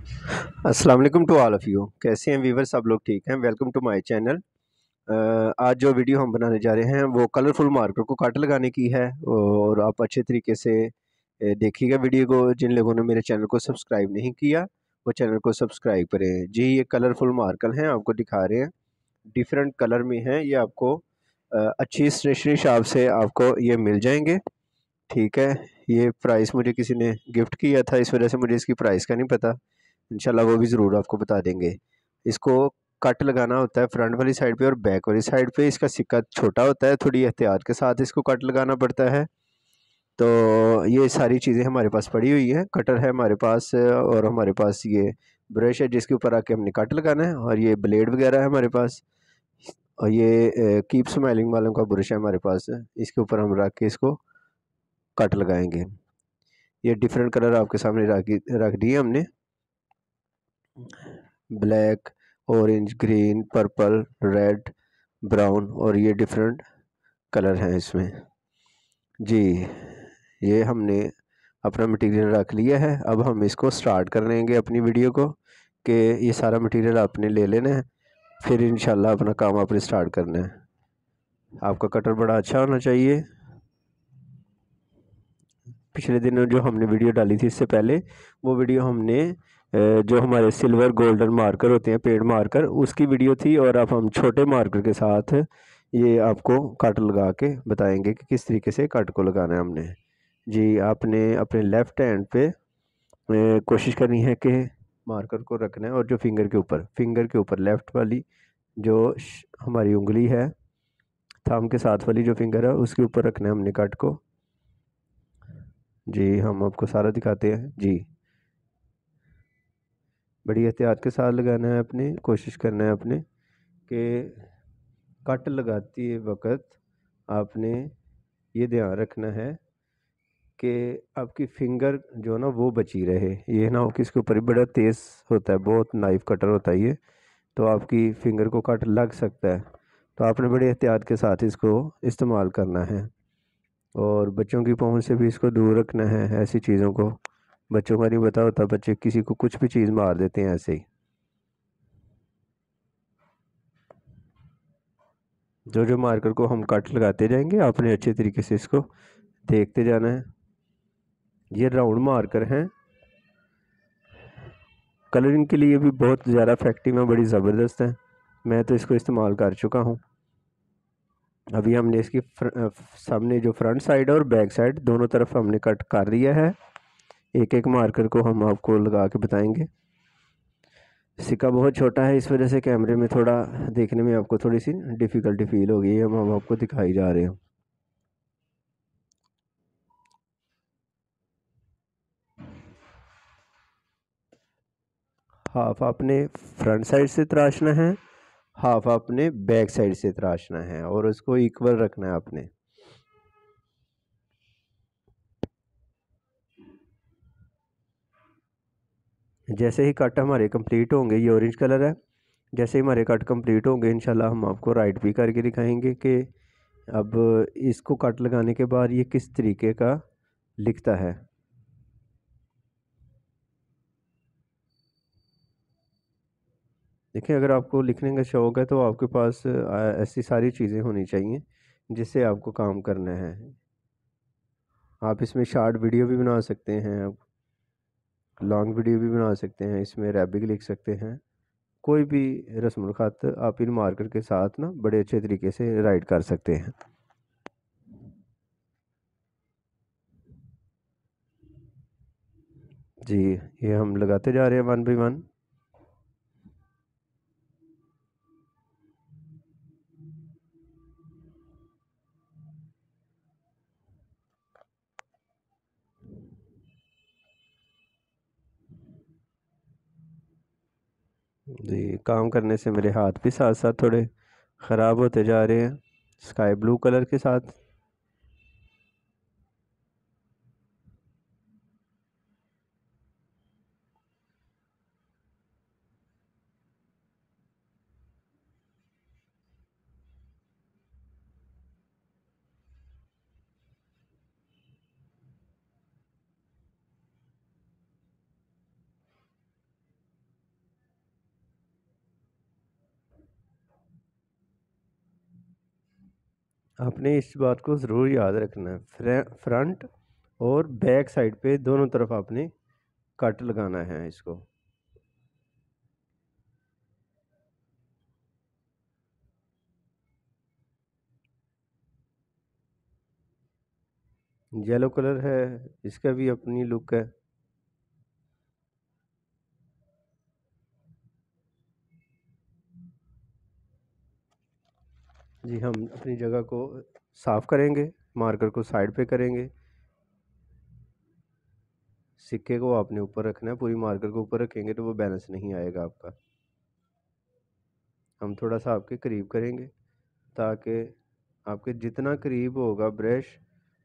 अस्सलाम वालेकुम to all of you. कैसे हैं वीवर, सब लोग ठीक हैं? Welcome to my channel. आज जो वीडियो हम बनाने जा रहे हैं वो कलरफुल मार्कर को कट लगाने की है और आप अच्छे तरीके से देखिएगा वीडियो को। जिन लोगों ने मेरे चैनल को सब्सक्राइब नहीं किया वो चैनल को सब्सक्राइब करें। जी, ये कलरफुल मार्कर हैं, आपको दिखा रहे हैं, डिफरेंट कलर में हैं। ये आपको अच्छी स्टेशनरी शॉप से आपको ये मिल जाएंगे। ठीक है, ये प्राइस मुझे किसी ने गिफ्ट किया था, इस वजह से मुझे इसकी प्राइस का नहीं पता। इंशाल्लाह वो भी ज़रूर आपको बता देंगे। इसको कट लगाना होता है फ्रंट वाली साइड पे और बैक वाली साइड पे। इसका सिक्का छोटा होता है, थोड़ी एहतियात के साथ इसको कट लगाना पड़ता है। तो ये सारी चीज़ें हमारे पास पड़ी हुई हैं। कटर है हमारे पास और हमारे पास ये ब्रश है जिसके ऊपर आके हमने कट लगाना है, और ये ब्लेड वगैरह है हमारे पास, और ये कीप स्माइलिंग वालों का ब्रश है हमारे पास। इसके ऊपर हम रख के इसको कट लगाएंगे। ये डिफरेंट कलर आपके सामने रख दिए हमने, black, orange, green, purple, red, brown, और ये डिफरेंट कलर हैं इसमें। जी, ये हमने अपना मटेरियल रख लिया है। अब हम इसको स्टार्ट कर लेंगे अपनी वीडियो को, कि ये सारा मटेरियल आपने ले लेना है, फिर इंशाल्लाह अपना काम आपने स्टार्ट करना है। आपका कटर बड़ा अच्छा होना चाहिए। पिछले दिनों जो हमने वीडियो डाली थी इससे पहले, वो वीडियो हमने जो हमारे सिल्वर गोल्डन मार्कर होते हैं, पेड़ मार्कर, उसकी वीडियो थी। और अब हम छोटे मार्कर के साथ ये आपको कट लगा के बताएंगे कि किस तरीके से कट को लगाना है हमने। जी, आपने अपने लेफ़्ट हैंड पे कोशिश करनी है कि मार्कर को रखना है, और जो फिंगर के ऊपर लेफ़्ट वाली जो हमारी उंगली है, थंब के साथ वाली जो फिंगर है उसके ऊपर रखना है हमने कट को। जी, हम आपको सारा दिखाते हैं। जी, बड़ी एहतियात के साथ लगाना है अपने, कोशिश करना है अपने कि कट लगाते वक्त आपने ये ध्यान रखना है कि आपकी फिंगर जो ना वो बची रहे। ये ना हो कि इसके ऊपर ही बड़ा तेज़ होता है, बहुत नाइफ कटर होता है ये, तो आपकी फिंगर को कट लग सकता है। तो आपने बड़ी एहतियात के साथ इसको इस्तेमाल करना है, और बच्चों की पहुंच से भी इसको दूर रखना है। ऐसी चीज़ों को बच्चों का नहीं पता होता, बच्चे किसी को कुछ भी चीज़ मार देते हैं ऐसे ही। जो जो मार्कर को हम कट लगाते जाएंगे, आपने अच्छे तरीके से इसको देखते जाना है। ये राउंड मार्कर हैं, कलरिंग के लिए भी बहुत ज़्यादा इफेक्टिव है, बड़ी ज़बरदस्त है। मैं तो इसको इस्तेमाल कर चुका हूँ। अभी हमने इसकी सामने जो फ्रंट साइड है और बैक साइड दोनों तरफ हमने कट कर लिया है। एक एक मार्कर को हम आपको लगा के बताएंगे। सिक्का बहुत छोटा है, इस वजह से कैमरे में थोड़ा देखने में आपको थोड़ी सी डिफ़िकल्टी फील होगी। हम आपको दिखाई जा रहे हैं। हाफ आपने फ्रंट साइड से तराशना है, हाफ आपने बैक साइड से तराशना है, और उसको इक्वल रखना है आपने। जैसे ही कट हमारे कंप्लीट होंगे, ये ऑरेंज कलर है, जैसे ही हमारे कट कंप्लीट होंगे इंशाल्लाह हम आपको राइट भी करके दिखाएंगे कि अब इसको कट लगाने के बाद ये किस तरीके का लिखता है। देखिए, अगर आपको लिखने का शौक़ है तो आपके पास ऐसी सारी चीज़ें होनी चाहिए जिससे आपको काम करना है। आप इसमें शॉर्ट वीडियो भी बना सकते हैं, आप लॉन्ग वीडियो भी बना सकते हैं, इसमें अरेबिक लिख सकते हैं। कोई भी रस्मुल ख़त आप इन मार्कर के साथ ना बड़े अच्छे तरीके से राइट कर सकते हैं। जी, ये हम लगाते जा रहे हैं वन बाई वन। जी, काम करने से मेरे हाथ भी साथ साथ थोड़े ख़राब होते जा रहे हैं। स्काई ब्लू कलर के साथ आपने इस बात को ज़रूर याद रखना है, फ्रंट और बैक साइड पे दोनों तरफ आपने कट लगाना है इसको। येलो कलर है, इसका भी अपनी लुक है। जी, हम अपनी जगह को साफ़ करेंगे, मार्कर को साइड पे करेंगे। सिक्के को आपने ऊपर रखना है, पूरी मार्कर को ऊपर रखेंगे तो वो बैलेंस नहीं आएगा आपका। हम थोड़ा सा आपके करीब करेंगे ताकि आपके जितना करीब होगा ब्रश,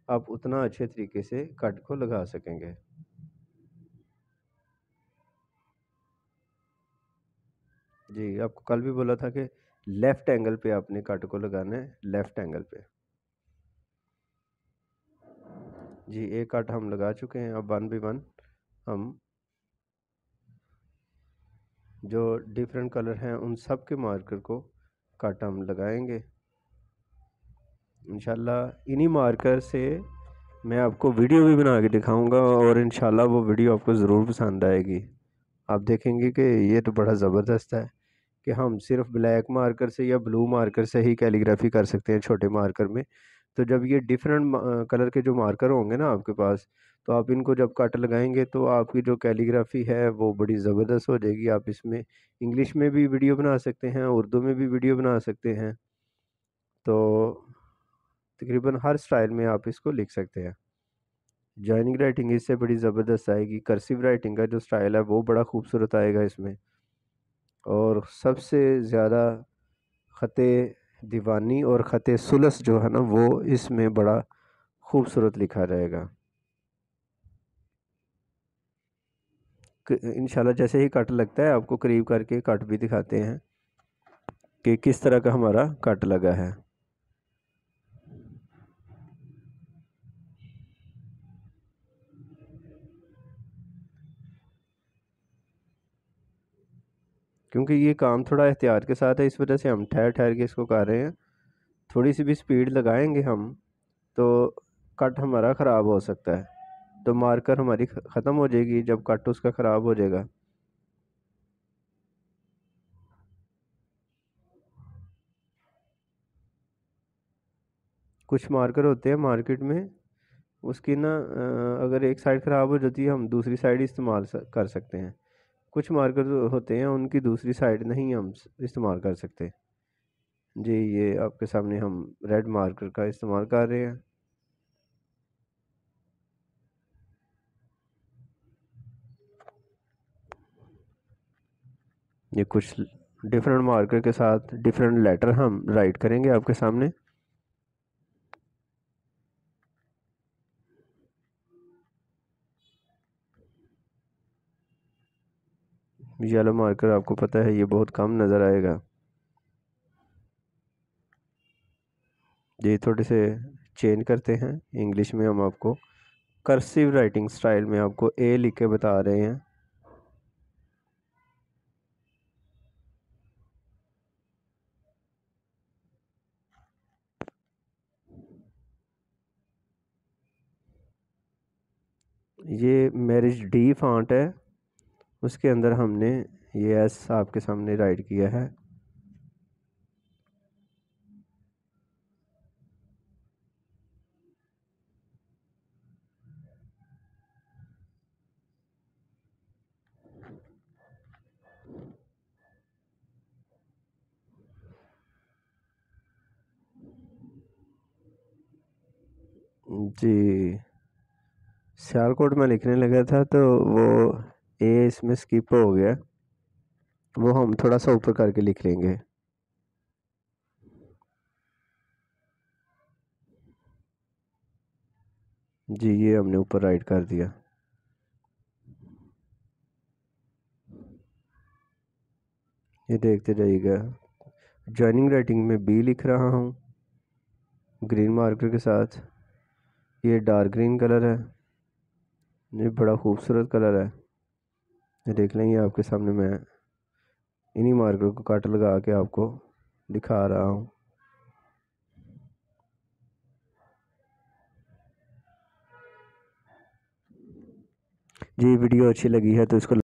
आप उतना अच्छे तरीके से कट को लगा सकेंगे। जी, आपको कल भी बोला था कि लेफ़्ट एंगल पे आपने कट को लगाना है, लेफ़्ट एंगल पे। जी, एक कट हम लगा चुके हैं, अब वन बाय वन हम जो डिफरेंट कलर हैं उन सब के मार्कर को कट हम लगाएंगे। इंशाल्लाह इन्हीं मार्कर से मैं आपको वीडियो भी बना के दिखाऊंगा और इंशाल्लाह वो वीडियो आपको ज़रूर पसंद आएगी। आप देखेंगे कि ये तो बड़ा ज़बरदस्त है कि हम सिर्फ ब्लैक मार्कर से या ब्लू मार्कर से ही कैलीग्राफी कर सकते हैं छोटे मार्कर में। तो जब ये डिफरेंट कलर के जो मार्कर होंगे ना आपके पास, तो आप इनको जब कट लगाएंगे तो आपकी जो कैलीग्राफी है वो बड़ी ज़बरदस्त हो जाएगी। आप इसमें इंग्लिश में भी वीडियो बना सकते हैं, उर्दू में भी वीडियो बना सकते हैं। तो तकरीबन हर स्टाइल में आप इसको लिख सकते हैं। जॉइनिंग राइटिंग इससे बड़ी ज़बरदस्त आएगी। कर्सिव राइटिंग का जो स्टाइल है वो बड़ा खूबसूरत आएगा इसमें। और सबसे ज़्यादा ख़त दीवानी और ख़त सुलस जो है ना वो इसमें बड़ा खूबसूरत लिखा रहेगा। इंशाल्लाह जैसे ही कट लगता है आपको करीब करके कट भी दिखाते हैं कि किस तरह का हमारा कट लगा है। क्योंकि ये काम थोड़ा एहतियात के साथ है, इस वजह से हम ठहर ठहर के इसको कर रहे हैं। थोड़ी सी भी स्पीड लगाएंगे हम तो कट हमारा ख़राब हो सकता है, तो मार्कर हमारी ख़त्म हो जाएगी जब कट उसका ख़राब हो जाएगा। कुछ मार्कर होते हैं मार्केट में, उसकी ना अगर एक साइड ख़राब हो जाती है हम दूसरी साइड इस्तेमाल कर सकते हैं। कुछ मार्कर होते हैं उनकी दूसरी साइड नहीं हम इस्तेमाल कर सकते। जी, ये आपके सामने हम रेड मार्कर का इस्तेमाल कर रहे हैं। ये कुछ डिफरेंट मार्कर के साथ डिफरेंट लेटर हम राइट करेंगे आपके सामने। येलो मार्कर आपको पता है ये बहुत कम नज़र आएगा। ये थोड़े से चेंज करते हैं, इंग्लिश में हम आपको कर्सिव राइटिंग स्टाइल में आपको ए लिख के बता रहे हैं। ये मैरिज डी फॉन्ट है, उसके अंदर हमने ये एस आपके सामने राइट किया है। जी, सियालकोट में लिखने लगा था तो वो ए इसमें स्किप हो गया, वो हम थोड़ा सा ऊपर करके लिख लेंगे। जी, ये हमने ऊपर राइट कर दिया। ये देखते जाइएगा। जॉइनिंग राइटिंग में बी लिख रहा हूँ ग्रीन मार्कर के साथ। ये डार्क ग्रीन कलर है, ये बड़ा खूबसूरत कलर है। ये देख लें, ये आपके सामने मैं इन्हीं मार्कर को कट लगा के आपको दिखा रहा हूँ। जी वीडियो अच्छी लगी है तो इसको